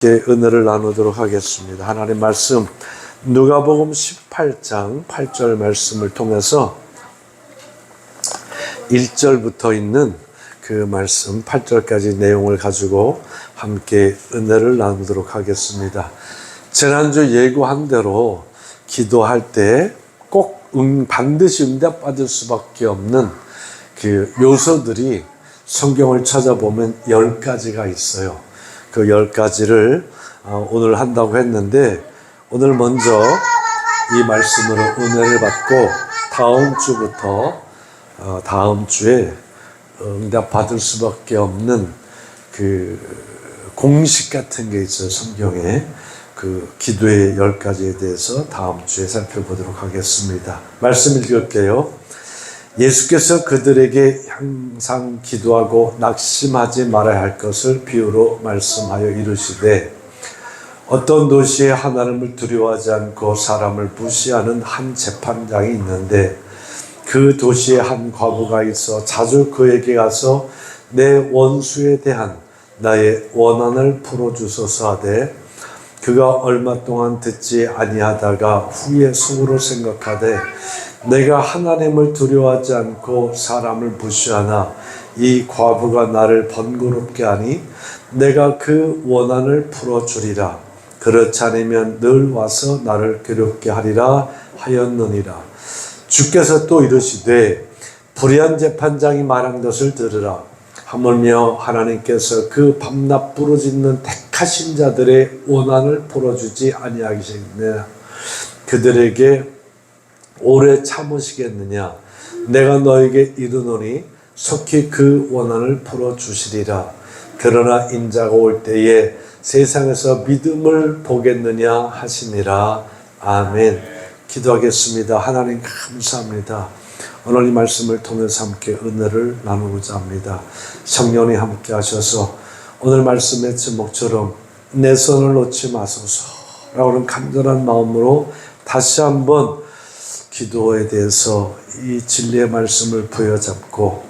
은혜를 나누도록 하겠습니다. 하나님 말씀 누가복음 18장 8절 말씀을 통해서 1절부터 있는 그 말씀 8절까지 내용을 가지고 함께 은혜를 나누도록 하겠습니다. 지난주 예고한 대로 기도할 때 꼭 반드시 응답받을 수밖에 없는 그 요소들이 성경을 찾아보면 10가지가 있어요. 그 10가지를 오늘 한다고 했는데, 오늘 먼저 이 말씀으로 은혜를 받고 다음 주부터 다음 주에 응답 받을 수밖에 없는 그 공식 같은 게 있어요. 성경에 그 기도의 10가지에 대해서 다음 주에 살펴보도록 하겠습니다. 말씀 읽을게요. 예수께서 그들에게 항상 기도하고 낙심하지 말아야 할 것을 비유로 말씀하여 이르시되, 어떤 도시에 하나님을 두려워하지 않고 사람을 무시하는 한 재판장이 있는데, 그 도시에 한 과부가 있어 자주 그에게 가서 내 원수에 대한 나의 원한을 풀어주소서 하되, 그가 얼마 동안 듣지 아니하다가 후에 속으로 생각하되, 내가 하나님을 두려워하지 않고 사람을 무시하나 이 과부가 나를 번거롭게 하니 내가 그 원한을 풀어주리라. 그렇지 않으면 늘 와서 나를 괴롭게 하리라 하였느니라. 주께서 또 이르시되, 불의한 재판장이 말한 것을 들으라. 하물며 하나님께서 그 밤낮 부르짖는 택하신 자들의 원한을 풀어주지 아니하시겠느냐. 그들에게 오래 참으시겠느냐. 내가 너에게 이르노니 속히 그 원한을 풀어주시리라. 그러나 인자가 올 때에 세상에서 믿음을 보겠느냐 하시니라. 아멘. 기도하겠습니다. 하나님 감사합니다. 오늘 이 말씀을 통해서 함께 은혜를 나누고자 합니다. 성령이 함께 하셔서 오늘 말씀의 제목처럼 내 손을 놓지 마소서 라고 하는 간절한 마음으로 다시 한번 기도에 대해서 이 진리의 말씀을 부여잡고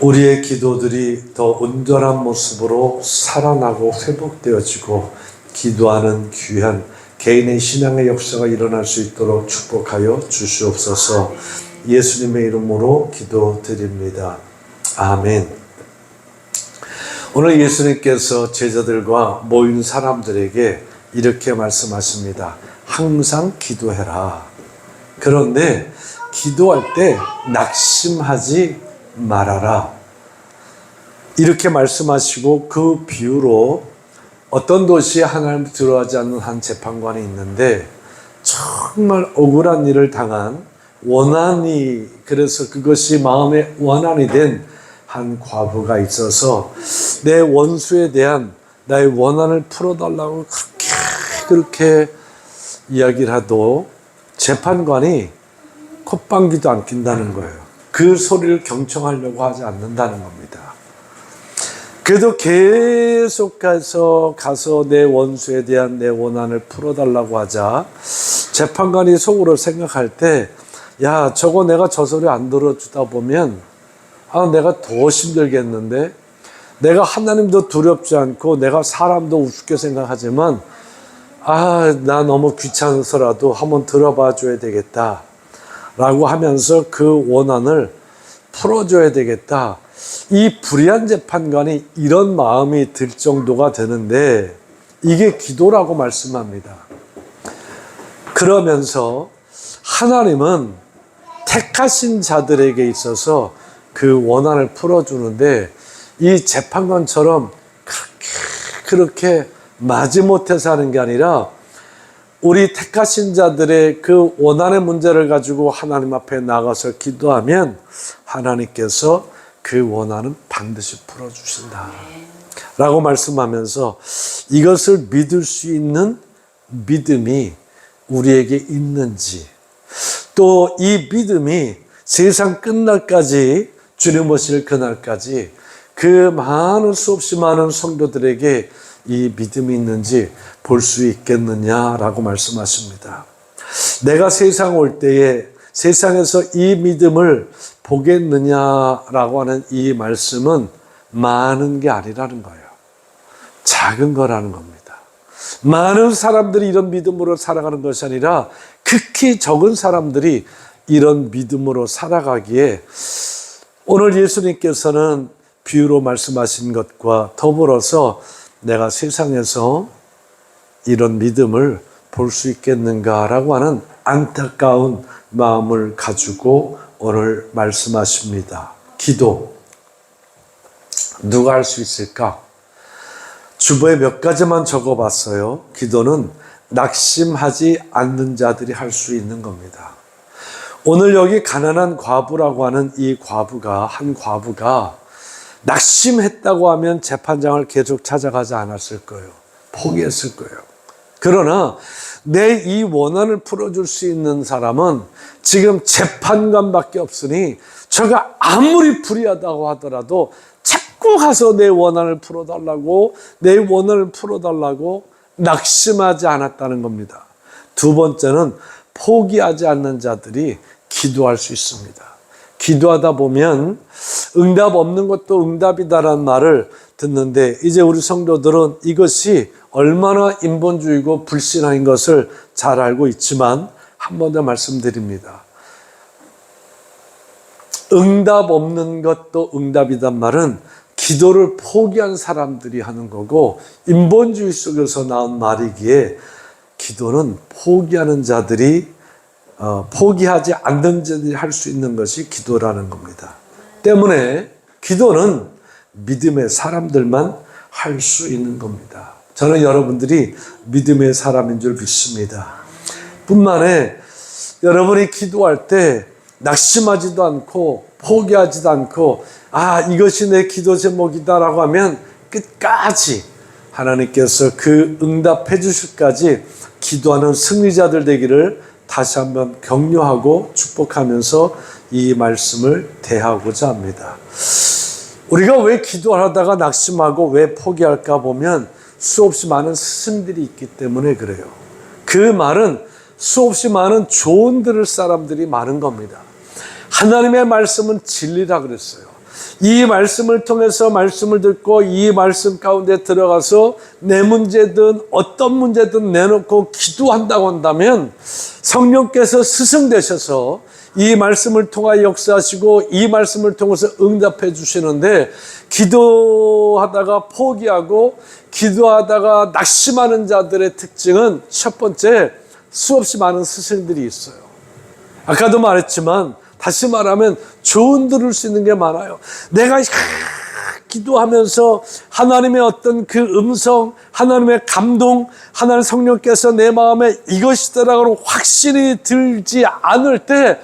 우리의 기도들이 더 온전한 모습으로 살아나고 회복되어지고 기도하는 귀한 개인의 신앙의 역사가 일어날 수 있도록 축복하여 주시옵소서. 예수님의 이름으로 기도드립니다. 아멘. 오늘 예수님께서 제자들과 모인 사람들에게 이렇게 말씀하십니다. 항상 기도해라. 그런데 기도할 때 낙심하지 말아라. 이렇게 말씀하시고 그 비유로 어떤 도시에 하나님을 두려워하지 않는 한 재판관이 있는데, 정말 억울한 일을 당한 원한이, 그래서 그것이 마음의 원한이 된 한 과부가 있어서 내 원수에 대한 나의 원한을 풀어달라고 그렇게 이야기를 해도 재판관이 콧방귀도 안 낀다는 거예요. 그 소리를 경청하려고 하지 않는다는 겁니다. 그래도 계속해서 가서 내 원수에 대한 내 원한을 풀어달라고 하자 재판관이 속으로 생각할 때, 야, 저거 내가 저 소리 안 들어주다 보면 내가 더 힘들겠는데, 내가 하나님도 두렵지 않고 내가 사람도 우습게 생각하지만 나 너무 귀찮아서라도 한번 들어봐 줘야 되겠다 라고 하면서 그 원한을 풀어줘야 되겠다. 이 불의한 재판관이 이런 마음이 들 정도가 되는데, 이게 기도라고 말씀합니다. 그러면서 하나님은 택하신 자들에게 있어서 그 원한을 풀어주는데, 이 재판관처럼 그렇게 마지못해서 하는 게 아니라 우리 택하신 자들의 그 원한의 문제를 가지고 하나님 앞에 나가서 기도하면 하나님께서 그 원한은 반드시 풀어주신다 라고 말씀하면서, 이것을 믿을 수 있는 믿음이 우리에게 있는지, 또 이 믿음이 세상 끝날까지, 주님 오실 그날까지 그 많은 수없이 많은 성도들에게 이 믿음이 있는지 볼 수 있겠느냐라고 말씀하십니다. 내가 세상 올 때에 세상에서 이 믿음을 보겠느냐라고 하는 이 말씀은 많은 게 아니라는 거예요. 작은 거라는 겁니다. 많은 사람들이 이런 믿음으로 살아가는 것이 아니라 극히 적은 사람들이 이런 믿음으로 살아가기에 오늘 예수님께서는 비유로 말씀하신 것과 더불어서 내가 세상에서 이런 믿음을 볼 수 있겠는가라고 하는 안타까운 마음을 가지고 오늘 말씀하십니다. 기도. 누가 할 수 있을까? 주보에 몇 가지만 적어봤어요. 기도는 낙심하지 않는 자들이 할 수 있는 겁니다. 오늘 여기 가난한 과부라고 하는 이 과부가, 한 과부가 낙심했다고 하면 재판장을 계속 찾아가지 않았을 거예요. 포기했을 거예요. 그러나 내 이 원한을 풀어줄 수 있는 사람은 지금 재판관밖에 없으니 저가 아무리 불의하다고 하더라도 자꾸 가서 내 원한을 풀어달라고, 내 원한을 풀어달라고 낙심하지 않았다는 겁니다. 두 번째는 포기하지 않는 자들이 기도할 수 있습니다. 기도하다 보면 응답 없는 것도 응답이다라는 말을 듣는데, 이제 우리 성도들은 이것이 얼마나 인본주의고 불신앙인 것을 잘 알고 있지만 한 번 더 말씀드립니다. 응답 없는 것도 응답이란 말은 기도를 포기한 사람들이 하는 거고, 인본주의 속에서 나온 말이기에 기도는 포기하는 자들이 포기하지 않는 자들이 할 수 있는 것이 기도라는 겁니다. 때문에 기도는 믿음의 사람들만 할 수 있는 겁니다. 저는 여러분들이 믿음의 사람인 줄 믿습니다. 뿐만에 여러분이 기도할 때 낙심하지도 않고 포기하지도 않고 이것이 내 기도 제목이다라고 하면 끝까지 하나님께서 그 응답해 주실까지 기도하는 승리자들 되기를 다시 한번 격려하고 축복하면서 이 말씀을 대하고자 합니다. 우리가 왜 기도하다가 낙심하고 왜 포기할까 보면 수없이 많은 스승들이 있기 때문에 그래요. 그 말은 수없이 많은 조언 들을 사람들이 많은 겁니다. 하나님의 말씀은 진리라 그랬어요. 이 말씀을 통해서 말씀을 듣고 이 말씀 가운데 들어가서 내 문제든 어떤 문제든 내놓고 기도한다고 한다면 성령께서 스승 되셔서 이 말씀을 통하여 역사하시고 이 말씀을 통해서 응답해 주시는데, 기도하다가 포기하고 기도하다가 낙심하는 자들의 특징은 첫 번째, 수없이 많은 스승들이 있어요. 아까도 말했지만 다시 말하면 조언 들을 수 있는 게 많아요. 내가 기도하면서 하나님의 어떤 그 음성, 하나님의 감동, 하나님 성령께서 내 마음에 이것이더라고 확신이 들지 않을 때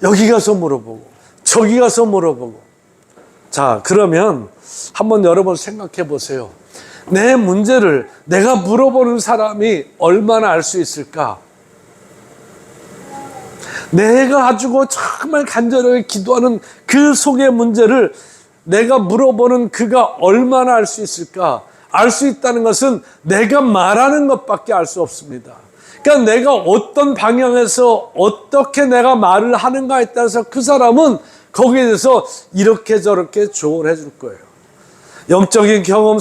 여기 가서 물어보고 저기 가서 물어보고. 자, 그러면 한번 여러분 생각해 보세요. 내 문제를 내가 물어보는 사람이 얼마나 알 수 있을까? 내가 가지고 정말 간절하게 기도하는 그 속의 문제를 내가 물어보는 그가 얼마나 알 수 있을까? 알 수 있다는 것은 내가 말하는 것밖에 알 수 없습니다. 그러니까 내가 어떤 방향에서 어떻게 내가 말을 하는가에 따라서 그 사람은 거기에 대해서 이렇게 저렇게 조언해 줄 거예요. 영적인 경험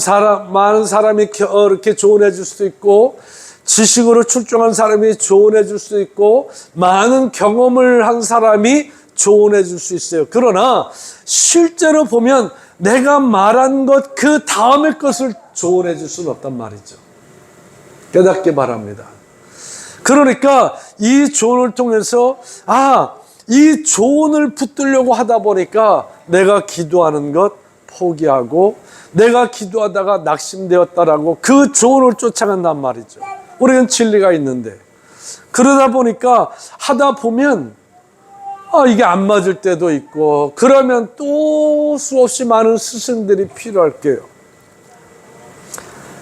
많은 사람이 이렇게 조언해 줄 수도 있고, 지식으로 출중한 사람이 조언해 줄 수도 있고, 많은 경험을 한 사람이 조언해 줄 수 있어요. 그러나 실제로 보면 내가 말한 것 그 다음의 것을 조언해 줄 수는 없단 말이죠. 깨닫기 바랍니다. 그러니까 이 조언을 통해서 이 조언을 붙들려고 하다 보니까 내가 기도하는 것 포기하고 내가 기도하다가 낙심되었다라고 그 조언을 쫓아간단 말이죠. 우리는 진리가 있는데, 그러다 보니까 하다 보면 이게 안 맞을 때도 있고, 그러면 또 수없이 많은 스승들이 필요할 거예요.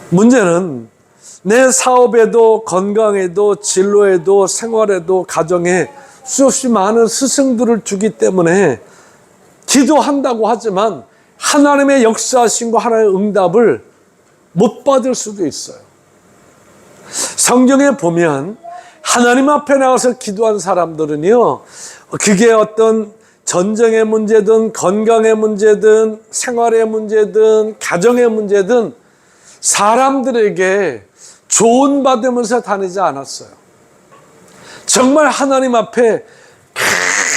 문제는 내 사업에도 건강에도 진로에도 생활에도 가정에 수없이 많은 스승들을 두기 때문에 기도한다고 하지만 하나님의 역사하신 거 하나님의 응답을 못 받을 수도 있어요. 성경에 보면 하나님 앞에 나가서 기도한 사람들은요, 그게 어떤 전쟁의 문제든 건강의 문제든 생활의 문제든 가정의 문제든 사람들에게 조언받으면서 다니지 않았어요. 정말 하나님 앞에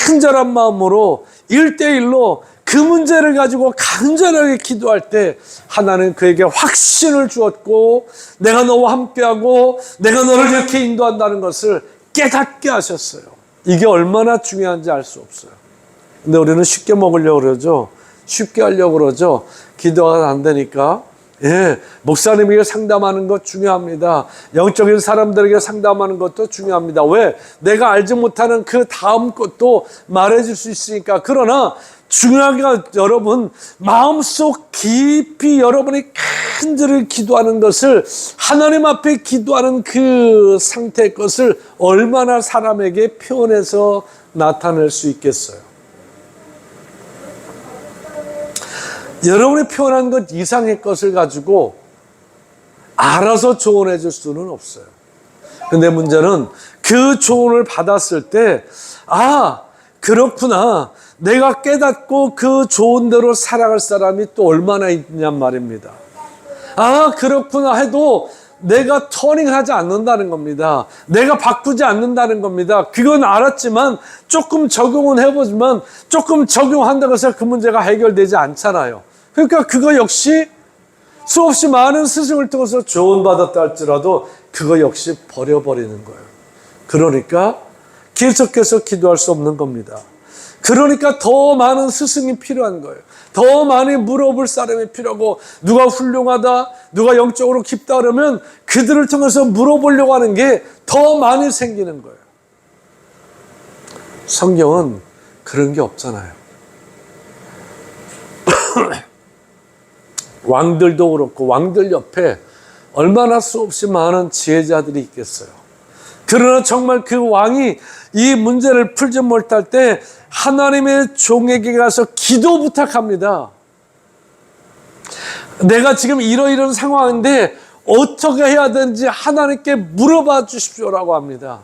간절한 마음으로 1대1로 그 문제를 가지고 간절하게 기도할 때 하나님 그에게 확신을 주었고, 내가 너와 함께하고 내가 너를 이렇게 인도한다는 것을 깨닫게 하셨어요. 이게 얼마나 중요한지 알 수 없어요. 근데 우리는 쉽게 먹으려고 그러죠. 쉽게 하려고 그러죠. 기도가 안 되니까. 목사님에게 상담하는 것 중요합니다. 영적인 사람들에게 상담하는 것도 중요합니다. 왜? 내가 알지 못하는 그 다음 것도 말해줄 수 있으니까. 그러나 중요한 게 여러분, 마음속 깊이 여러분이 간절히 기도하는 것을, 하나님 앞에 기도하는 그 상태의 것을 얼마나 사람에게 표현해서 나타낼 수 있겠어요? 여러분이 표현한 것 이상의 것을 가지고 알아서 조언해 줄 수는 없어요. 근데 문제는 그 조언을 받았을 때, 그렇구나, 내가 깨닫고 그 조언대로 살아갈 사람이 또 얼마나 있냔 말입니다. 그렇구나 해도 내가 터닝하지 않는다는 겁니다. 내가 바꾸지 않는다는 겁니다. 그건 알았지만 조금 적용은 해보지만 조금 적용한다고 해서 그 문제가 해결되지 않잖아요. 그러니까 그거 역시 수없이 많은 스승을 통해서 조언받았다 할지라도 그거 역시 버려버리는 거예요. 그러니까 계속해서 기도할 수 없는 겁니다. 그러니까 더 많은 스승이 필요한 거예요. 더 많이 물어볼 사람이 필요하고, 누가 훌륭하다, 누가 영적으로 깊다 그러면 그들을 통해서 물어보려고 하는 게 더 많이 생기는 거예요. 성경은 그런 게 없잖아요. 왕들도 그렇고 왕들 옆에 얼마나 수없이 많은 지혜자들이 있겠어요. 그러나 정말 그 왕이 이 문제를 풀지 못할 때 하나님의 종에게 가서 기도 부탁합니다. 내가 지금 이러이러한 상황인데 어떻게 해야 되는지 하나님께 물어봐 주십시오라고 합니다.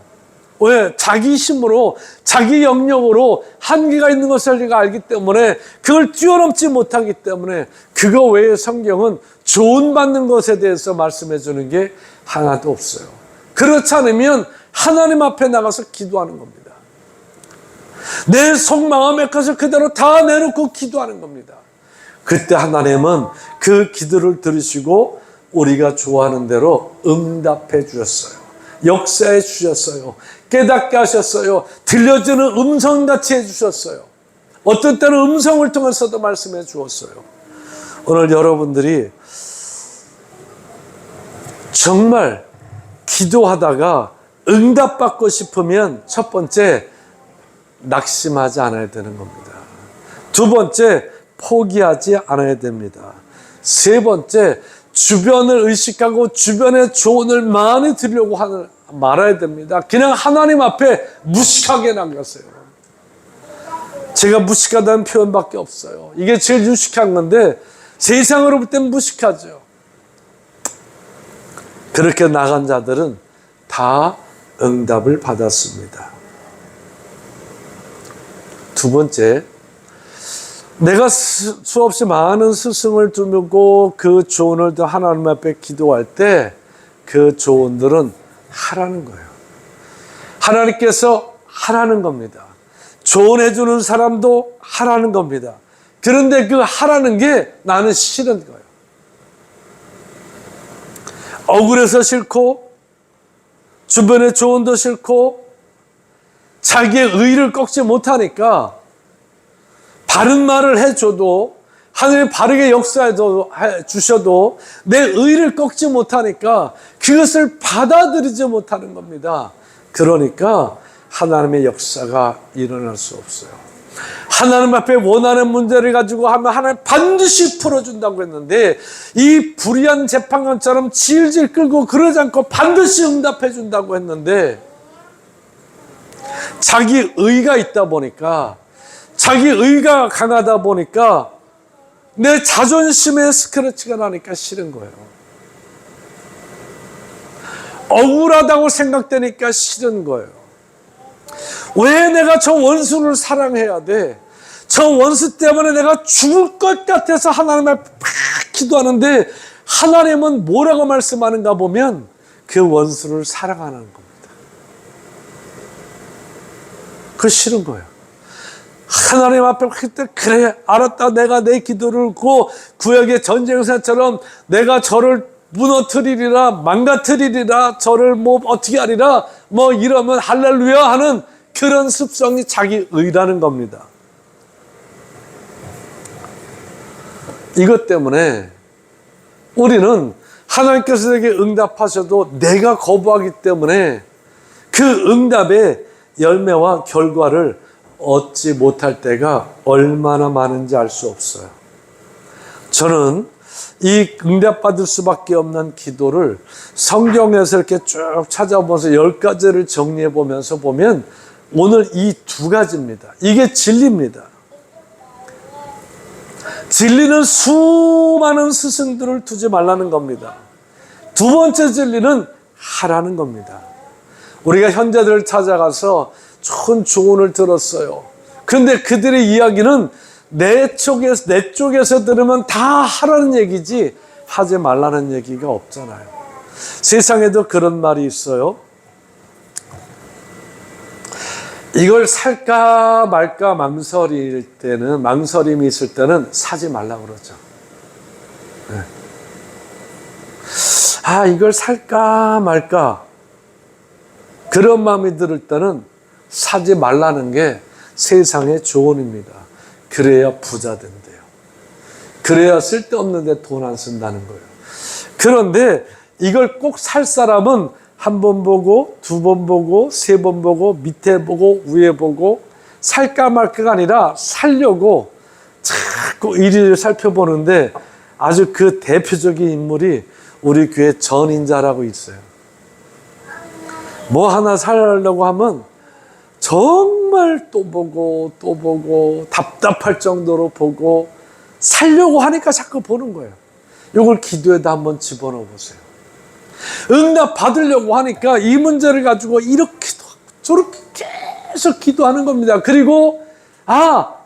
왜? 자기 힘으로, 자기 영역으로 한계가 있는 것을 내가 알기 때문에, 그걸 뛰어넘지 못하기 때문에, 그거 외에 성경은 조언받는 것에 대해서 말씀해 주는 게 하나도 없어요. 그렇지 않으면 하나님 앞에 나가서 기도하는 겁니다. 내 속마음의 것을 그대로 다 내놓고 기도하는 겁니다. 그때 하나님은 그 기도를 들으시고 우리가 좋아하는 대로 응답해 주셨어요. 역사해 주셨어요. 깨닫게 하셨어요. 들려주는 음성같이 해주셨어요. 어떤 때는 음성을 통해서도 말씀해 주었어요. 오늘 여러분들이 정말 기도하다가 응답받고 싶으면 첫 번째, 낙심하지 않아야 되는 겁니다. 두 번째, 포기하지 않아야 됩니다. 세 번째, 주변을 의식하고 주변의 조언을 많이 들으려고 말아야 됩니다. 그냥 하나님 앞에 무식하게 나가세요. 제가 무식하다는 표현밖에 없어요. 이게 제일 유식한 건데 세상으로 볼 땐 무식하죠. 그렇게 나간 자들은 다 응답을 받았습니다. 두 번째, 내가 수없이 많은 스승을 두고 그 조언을 하나님 앞에 기도할 때 그 조언들은 하라는 거예요. 하나님께서 하라는 겁니다. 조언해 주는 사람도 하라는 겁니다. 그런데 그 하라는 게 나는 싫은 거예요. 억울해서 싫고, 주변의 조언도 싫고, 자기의 의의를 꺾지 못하니까 바른 말을 해줘도, 하나님 바르게 역사해 주셔도 내 의의를 꺾지 못하니까 그것을 받아들이지 못하는 겁니다. 그러니까 하나님의 역사가 일어날 수 없어요. 하나님 앞에 원하는 문제를 가지고 하면 하나님 반드시 풀어준다고 했는데, 이 불의한 재판관처럼 질질 끌고 그러지 않고 반드시 응답해 준다고 했는데, 자기 의가 있다 보니까, 자기 의가 강하다 보니까 내 자존심에 스크래치가 나니까 싫은 거예요. 억울하다고 생각되니까 싫은 거예요. 왜 내가 저 원수를 사랑해야 돼? 저 원수 때문에 내가 죽을 것 같아서 하나님 앞에 팍 기도하는데 하나님은 뭐라고 말씀하는가 보면 그 원수를 사랑하는 겁니다. 그거 싫은 거예요. 하나님 앞에 그때 그래 알았다, 내가 내 기도를 고 구약의 전쟁사처럼 내가 저를 무너뜨리리라, 망가뜨리리라, 저를 뭐 어떻게 하리라, 뭐 이러면 할렐루야 하는 그런 습성이 자기 의라는 겁니다. 이것 때문에 우리는 하나님께서 내게 응답하셔도 내가 거부하기 때문에 그 응답의 열매와 결과를 얻지 못할 때가 얼마나 많은지 알 수 없어요. 저는 이 응답받을 수밖에 없는 기도를 성경에서 이렇게 쭉 찾아보면서 10가지를 정리해 보면서 보면 오늘 이 2가지입니다. 이게 진리입니다. 진리는 수많은 스승들을 두지 말라는 겁니다. 두 번째 진리는 하라는 겁니다. 우리가 현자들을 찾아가서 좋은 조언을 들었어요. 그런데 그들의 이야기는 내 쪽에서 들으면 다 하라는 얘기지 하지 말라는 얘기가 없잖아요. 세상에도 그런 말이 있어요. 이걸 살까 말까 망설임이 있을 때는 사지 말라고 그러죠. 네. 아, 이걸 살까 말까 그런 마음이 들 때는 사지 말라는 게 세상의 조언입니다. 그래야 부자 된대요. 그래야 쓸데없는 데 돈 안 쓴다는 거예요. 그런데 이걸 꼭 살 사람은 한 번 보고, 두 번 보고, 세 번 보고, 밑에 보고, 위에 보고, 살까 말까가 아니라 살려고 자꾸 이리를 살펴보는데 아주 그 대표적인 인물이 우리 교회 전인자라고 있어요. 뭐 하나 살려고 하면 정말 또 보고 또 보고 답답할 정도로 보고 살려고 하니까 자꾸 보는 거예요. 이걸 기도에다 한번 집어넣어 보세요. 응답 받으려고 하니까 이 문제를 가지고 이렇게도 하고 저렇게 계속 기도하는 겁니다. 그리고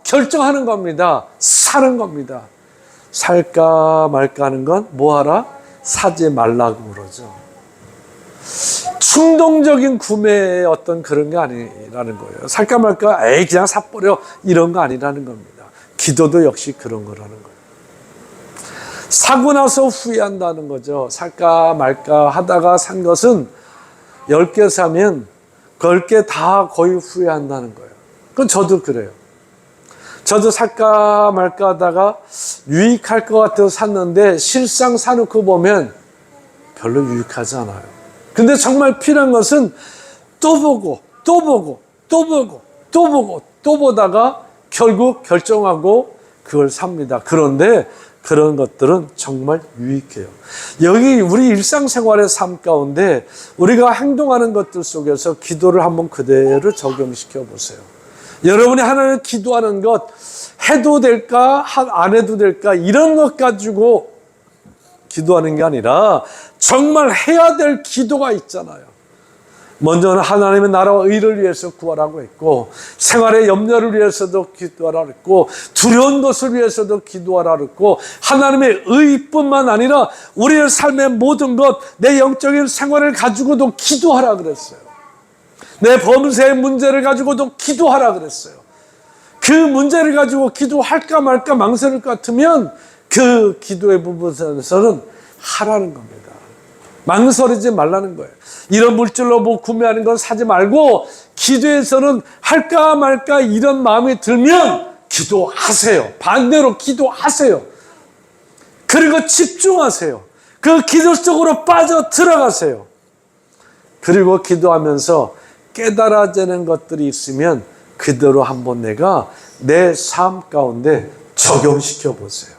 결정하는 겁니다. 사는 겁니다. 살까 말까 하는 건 뭐하라? 사지 말라고 그러죠. 충동적인 구매의 어떤 그런 게 아니라는 거예요. 살까 말까, 그냥 사버려 이런 거 아니라는 겁니다. 기도도 역시 그런 거라는 거예요. 사고 나서 후회한다는 거죠. 살까 말까 하다가 산 것은 10개 사면 10개 다 거의 후회한다는 거예요. 그건 저도 그래요. 저도 살까 말까 하다가 유익할 것 같아서 샀는데 실상 사놓고 보면 별로 유익하지 않아요. 근데 정말 필요한 것은 또 보고 또 보고 또 보고 또 보고 또 보다가 결국 결정하고 그걸 삽니다. 그런데 그런 것들은 정말 유익해요. 여기 우리 일상생활의 삶 가운데 우리가 행동하는 것들 속에서 기도를 한번 그대로 적용시켜 보세요. 여러분이 하나님 기도하는 것 해도 될까 안 해도 될까 이런 것 가지고 기도하는 게 아니라 정말 해야 될 기도가 있잖아요. 먼저는 하나님의 나라와 의를 위해서 구하라고 했고 생활의 염려를 위해서도 기도하라고 했고 두려운 것을 위해서도 기도하라고 했고 하나님의 의뿐만 아니라 우리의 삶의 모든 것, 내 영적인 생활을 가지고도 기도하라 그랬어요. 내 범죄의 문제를 가지고도 기도하라 그랬어요. 그 문제를 가지고 기도할까 말까 망설일 것 같으면 그 기도의 부분에서는 하라는 겁니다. 망설이지 말라는 거예요. 이런 물질로 뭐 구매하는 건 사지 말고 기도에서는 할까 말까 이런 마음이 들면 기도하세요. 반대로 기도하세요. 그리고 집중하세요. 그 기도 속으로 빠져 들어가세요. 그리고 기도하면서 깨달아지는 것들이 있으면 그대로 한번 내가 내 삶 가운데 적용시켜 보세요.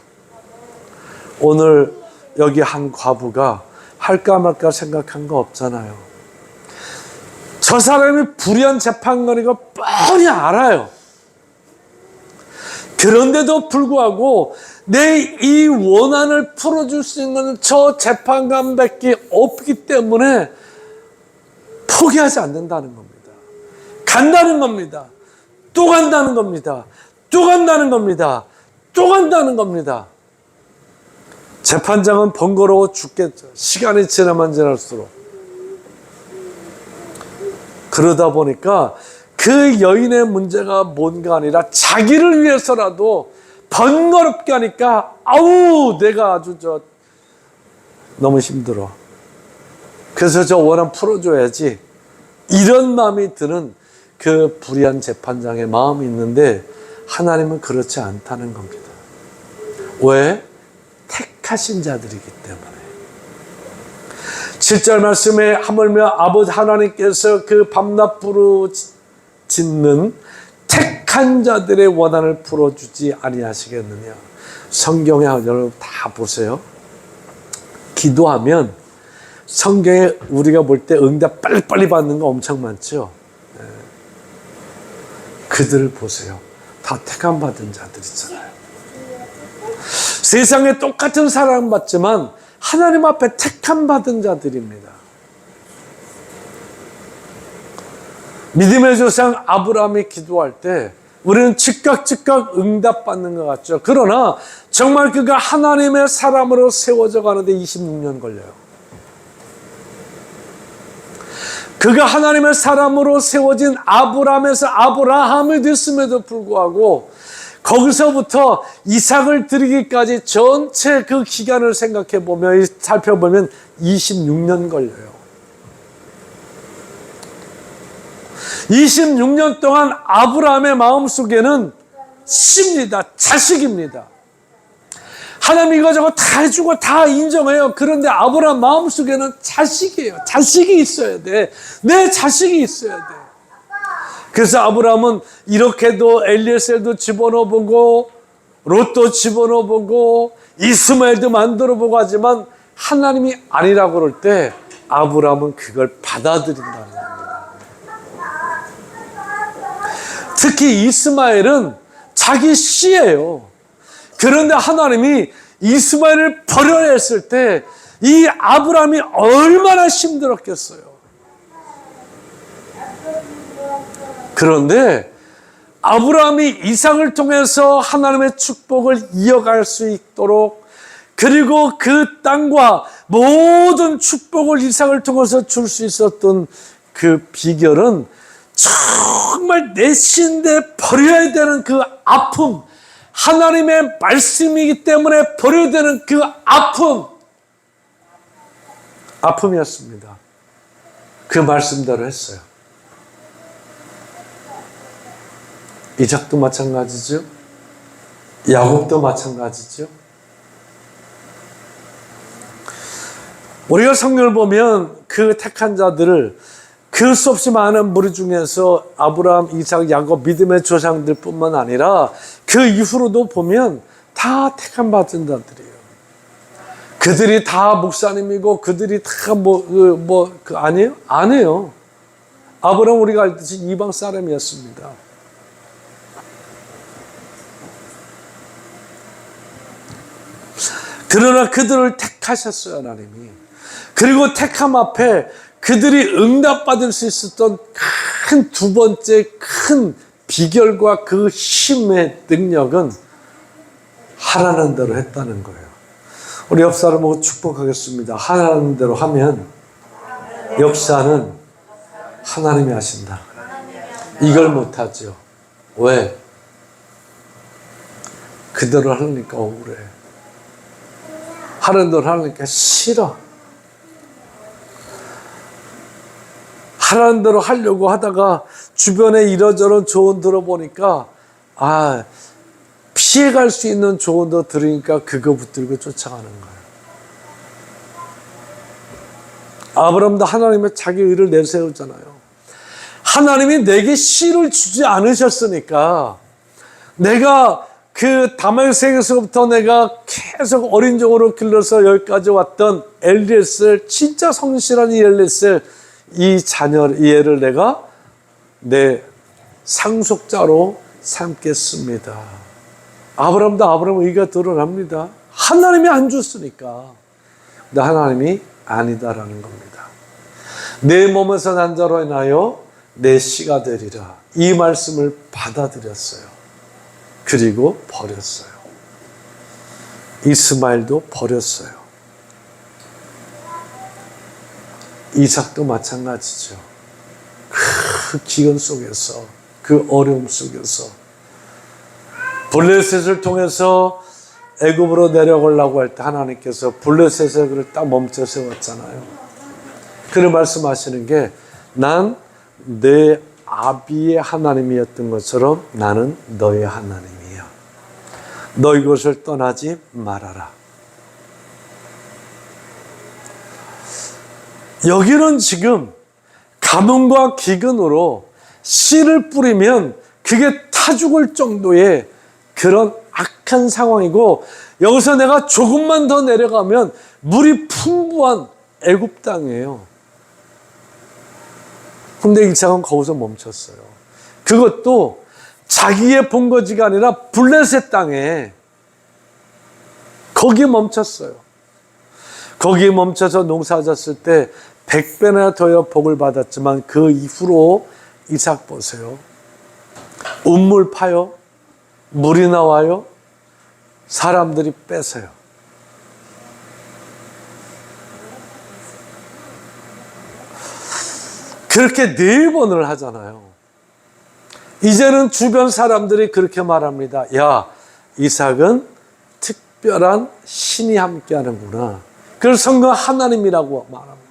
오늘 여기 한 과부가 할까 말까 생각한 거 없잖아요. 저 사람이 불의한 재판관인 거 뻔히 알아요. 그런데도 불구하고 내 이 원한을 풀어줄 수 있는 저 재판관밖에 없기 때문에 포기하지 않는다는 겁니다. 간다는 겁니다. 또 간다는 겁니다. 또 간다는 겁니다. 또 간다는 겁니다. 재판장은 번거로워 죽겠죠. 시간이 지나면 지날수록. 그러다 보니까 그 여인의 문제가 뭔가 아니라 자기를 위해서라도 번거롭게 하니까 아우 내가 아주 너무 힘들어. 그래서 저 원한 풀어줘야지. 이런 마음이 드는 그 불의한 재판장의 마음이 있는데 하나님은 그렇지 않다는 겁니다. 왜? 택하신 자들이기 때문에. 7절 말씀에 하물며 아버지 하나님께서 그 밤낮 부르짖는 택한 자들의 원한을 풀어주지 아니하시겠느냐. 성경에 여러분 다 보세요. 기도하면 성경에 우리가 볼 때 응답 빨리빨리 받는 거 엄청 많죠. 그들을 보세요. 다 택함 받은 자들이잖아요. 세상에 똑같은 사랑받지만 하나님 앞에 택함 받은 자들입니다. 믿음의 조상 아브라함이 기도할 때 우리는 즉각 응답받는 것 같죠. 그러나 정말 그가 하나님의 사람으로 세워져 가는데 26년 걸려요. 그가 하나님의 사람으로 세워진 아브라함에서 아브라함이 됐음에도 불구하고 거기서부터 이삭을 드리기까지 전체 그 기간을 생각해 보면 살펴보면 26년 걸려요. 26년 동안 아브라함의 마음속에는 씨입니다. 자식입니다. 하나님 이거저거 다 해주고 다 인정해요. 그런데 아브라함 마음속에는 자식이에요. 자식이 있어야 돼. 내 자식이 있어야 돼. 그래서 아브라함은 이렇게도 엘리에셀도 집어넣어보고 롯도 집어넣어보고 이스마엘도 만들어보고 하지만 하나님이 아니라고 그럴 때 아브라함은 그걸 받아들인다는 겁니다. 특히 이스마엘은 자기 씨예요. 그런데 하나님이 이스마엘을 버려야 했을 때 이 아브라함이 얼마나 힘들었겠어요. 그런데 아브라함이 이삭을 통해서 하나님의 축복을 이어갈 수 있도록 그리고 그 땅과 모든 축복을 이삭을 통해서 줄 수 있었던 그 비결은 정말 내 신데 버려야 되는 그 아픔, 하나님의 말씀이기 때문에 버려야 되는 그 아픔이었습니다. 그 말씀대로 했어요. 이삭도 마찬가지죠. 야곱도 마찬가지죠. 우리가 성경을 보면 그 택한 자들을 그 수 없이 많은 무리 중에서 아브라함, 이삭, 야곱 믿음의 조상들 뿐만 아니라 그 이후로도 보면 다 택함 받은 자들이에요. 그들이 다 목사님이고 그들이 다 아니에요? 아니에요. 아브라함 우리가 알듯이 이방 사람이었습니다. 그러나 그들을 택하셨어요, 하나님이. 그리고 택함 앞에 그들이 응답받을 수 있었던 큰 두 번째 큰 비결과 그 힘의 능력은 하라는 대로 했다는 거예요. 우리 옆 사람하고 축복하겠습니다. 하라는 대로 하면 역사는 하나님이 하신다. 이걸 못하죠. 왜? 그대로 하려니까 억울해. 하라는 대로 하려니까 싫어. 하라는 대로 하려고 하다가 주변에 이러저런 조언 들어보니까 피해갈 수 있는 조언도 들으니까 그거 붙들고 쫓아가는 거예요. 아브라함도 하나님의 자기 의를 내세우잖아요. 하나님이 내게 씨를 주지 않으셨으니까 내가 그 다메섹에서부터 내가 계속 어린 종으로 길러서 여기까지 왔던 엘리에셀, 진짜 성실한 이 엘리에셀, 이 자녀, 이 애를 내가 내 상속자로 삼겠습니다. 아브라함도 아브라함 의가 드러납니다. 하나님이 안 줬으니까. 근데 하나님이 아니다라는 겁니다. 내 몸에서 난 자로 인하여 내 씨가 되리라. 이 말씀을 받아들였어요. 그리고 버렸어요. 이스마엘도 버렸어요. 이삭도 마찬가지죠. 그 기근 속에서, 그 어려움 속에서 블레셋을 통해서 애굽으로 내려가려고 할 때 하나님께서 블레셋을 그를 딱 멈춰 세웠잖아요. 그를 말씀하시는 게, 난 내 아비의 하나님이었던 것처럼 나는 너의 하나님이야. 너 이곳을 떠나지 말아라. 여기는 지금 가뭄과 기근으로 씨를 뿌리면 그게 타 죽을 정도의 그런 악한 상황이고, 여기서 내가 조금만 더 내려가면 물이 풍부한 애굽 땅이에요. 근데 이삭은 거기서 멈췄어요. 그것도 자기의 본거지가 아니라 블레셋 땅에, 거기에 멈췄어요. 거기에 멈춰서 농사졌을 때 100배나 더여 복을 받았지만, 그 이후로 이삭 보세요. 운물 파요. 물이 나와요. 사람들이 뺏어요. 그렇게 4번을 하잖아요. 이제는 주변 사람들이 그렇게 말합니다. 야, 이삭은 특별한 신이 함께 하는구나. 그걸 성경 하나님이라고 말합니다.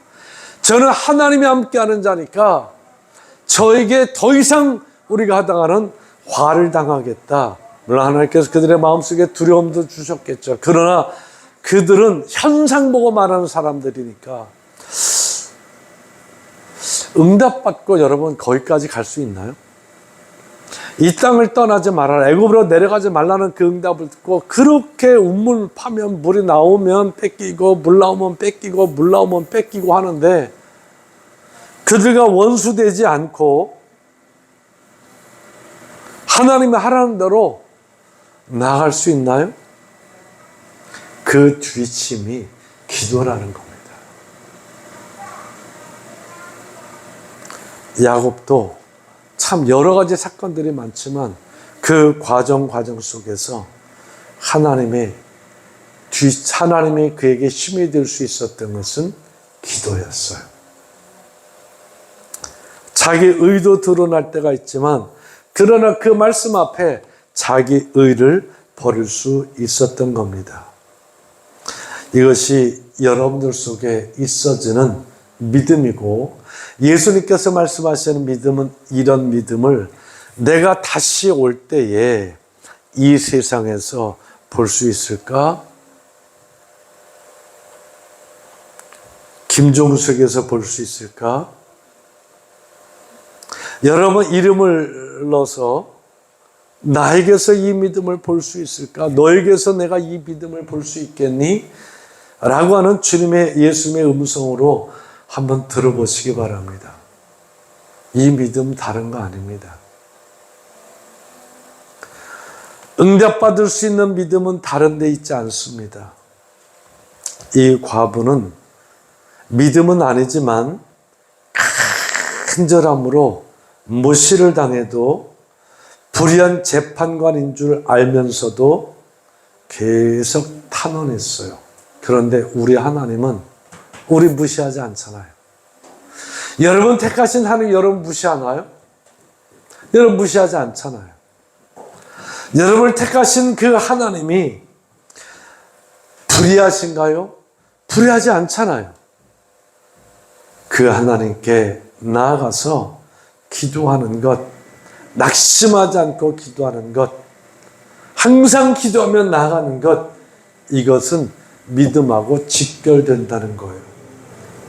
저는 하나님이 함께 하는 자니까 저에게 더 이상 우리가 하다가는 화를 당하겠다. 물론 하나님께서 그들의 마음속에 두려움도 주셨겠죠. 그러나 그들은 현상 보고 말하는 사람들이니까, 응답받고 여러분 거기까지 갈 수 있나요? 이 땅을 떠나지 말아라, 애굽으로 내려가지 말라는 그 응답을 듣고 그렇게 운물 파면 물이 나오면 뺏기고 물 나오면 뺏기고 물 나오면 뺏기고 하는데, 그들과 원수되지 않고 하나님이 하라는 대로 나아갈 수 있나요? 그 뒤침이 기도라는 겁니다. 야곱도 참 여러 가지 사건들이 많지만 그 과정 속에서 하나님이 그에게 힘이 될 수 있었던 것은 기도였어요. 자기 의도 드러날 때가 있지만, 그러나 그 말씀 앞에 자기 의를 버릴 수 있었던 겁니다. 이것이 여러분들 속에 있어지는 믿음이고, 예수님께서 말씀하시는 믿음은 이런 믿음을 내가 다시 올 때에 이 세상에서 볼 수 있을까? 김종석에서 볼 수 있을까? 여러분 이름을 넣어서 나에게서 이 믿음을 볼 수 있을까? 너에게서 내가 이 믿음을 볼 수 있겠니? 라고 하는 예수님의 음성으로 한번 들어보시기 바랍니다. 이 믿음 다른 거 아닙니다. 응답받을 수 있는 믿음은 다른 데 있지 않습니다. 이 과부는 믿음은 아니지만 간절함으로 무시를 당해도 불의한 재판관인 줄 알면서도 계속 탄원했어요. 그런데 우리 하나님은 우리 무시하지 않잖아요. 여러분 택하신 하나님 여러분 무시하나요? 여러분 무시하지 않잖아요. 여러분을 택하신 그 하나님이 불의하신가요? 불의하지 않잖아요. 그 하나님께 나아가서 기도하는 것, 낙심하지 않고 기도하는 것, 항상 기도하며 나아가는 것, 이것은 믿음하고 직결된다는 거예요.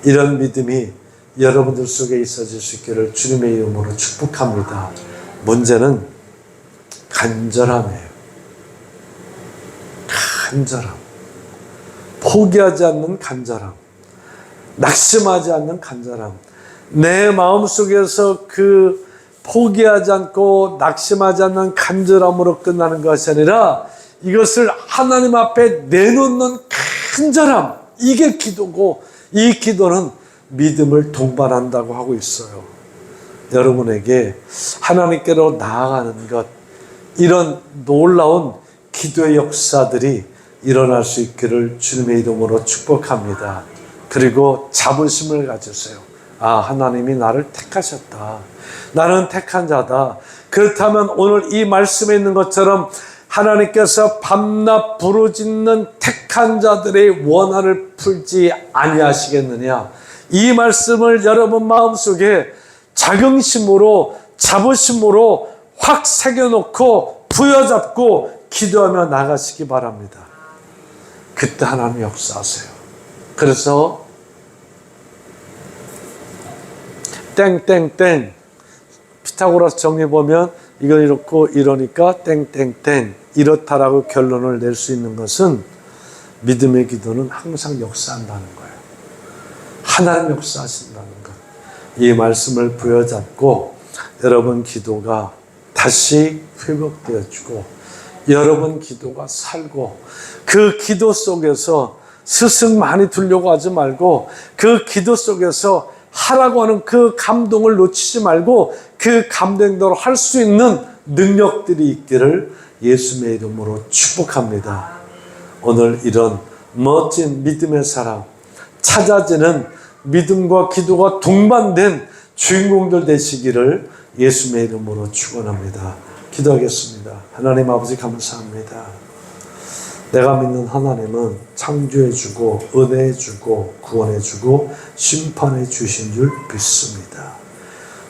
이런 믿음이 여러분들 속에 있어질 수 있기를 주님의 이름으로 축복합니다. 문제는 간절함이에요. 간절함. 포기하지 않는 간절함. 낙심하지 않는 간절함. 내 마음속에서 그 포기하지 않고 낙심하지 않는 간절함으로 끝나는 것이 아니라 이것을 하나님 앞에 내놓는 간절함. 이게 기도고, 이 기도는 믿음을 동반한다고 하고 있어요. 여러분에게 하나님께로 나아가는 것, 이런 놀라운 기도의 역사들이 일어날 수 있기를 주님의 이름으로 축복합니다. 그리고 자부심을 가지세요. 아, 하나님이 나를 택하셨다. 나는 택한 자다. 그렇다면 오늘 이 말씀에 있는 것처럼 하나님께서 밤낮 부르짖는 택한 자들의 원한을 풀지 아니하시겠느냐. 이 말씀을 여러분 마음속에 자긍심으로 자부심으로 확 새겨놓고 부여잡고 기도하며 나가시기 바랍니다. 그때 하나님 역사하세요. 그래서 땡땡땡 피타고라스 정리 보면 이건 이렇고 이러니까 땡땡땡 이렇다라고 결론을 낼 수 있는 것은 믿음의 기도는 항상 역사한다는 거예요. 하나님 역사하신다는 것. 이 말씀을 부여잡고 여러분 기도가 다시 회복되어지고 여러분 기도가 살고 그 기도 속에서 스승 많이 두려고 하지 말고 그 기도 속에서 하라고 하는 그 감동을 놓치지 말고 그 감동대로 할 수 있는 능력들이 있기를 예수님의 이름으로 축복합니다. 오늘 이런 멋진 믿음의 사람, 찾아지는 믿음과 기도가 동반된 주인공들 되시기를 예수님의 이름으로 축원합니다. 기도하겠습니다. 하나님 아버지 감사합니다. 내가 믿는 하나님은 창조해주고 은혜해주고 구원해주고 심판해주신 줄 믿습니다.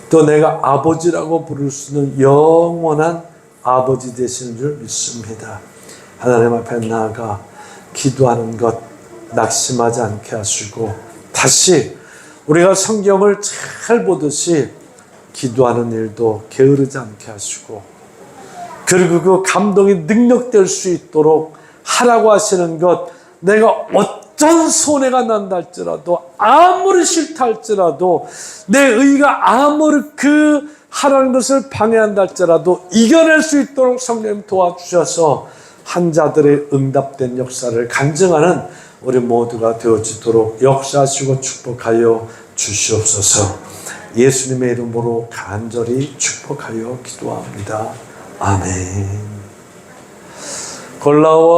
또 내가 아버지라고 부를 수 있는 영원한 아버지 되시는 줄 믿습니다. 하나님 앞에 나아가 기도하는 것 낙심하지 않게 하시고 다시 우리가 성경을 잘 보듯이 기도하는 일도 게으르지 않게 하시고 그리고 그 감동이 능력될 수 있도록 하라고 하시는 것 내가 어떤 손해가 난다 할지라도 아무리 싫다 할지라도 내 의가 아무리 그 하라는 것을 방해한다 할지라도 이겨낼 수 있도록 성령님 도와주셔서 한 자들의 응답된 역사를 간증하는 우리 모두가 되어지도록 역사하시고 축복하여 주시옵소서. 예수님의 이름으로 간절히 축복하여 기도합니다. 아멘. 골라와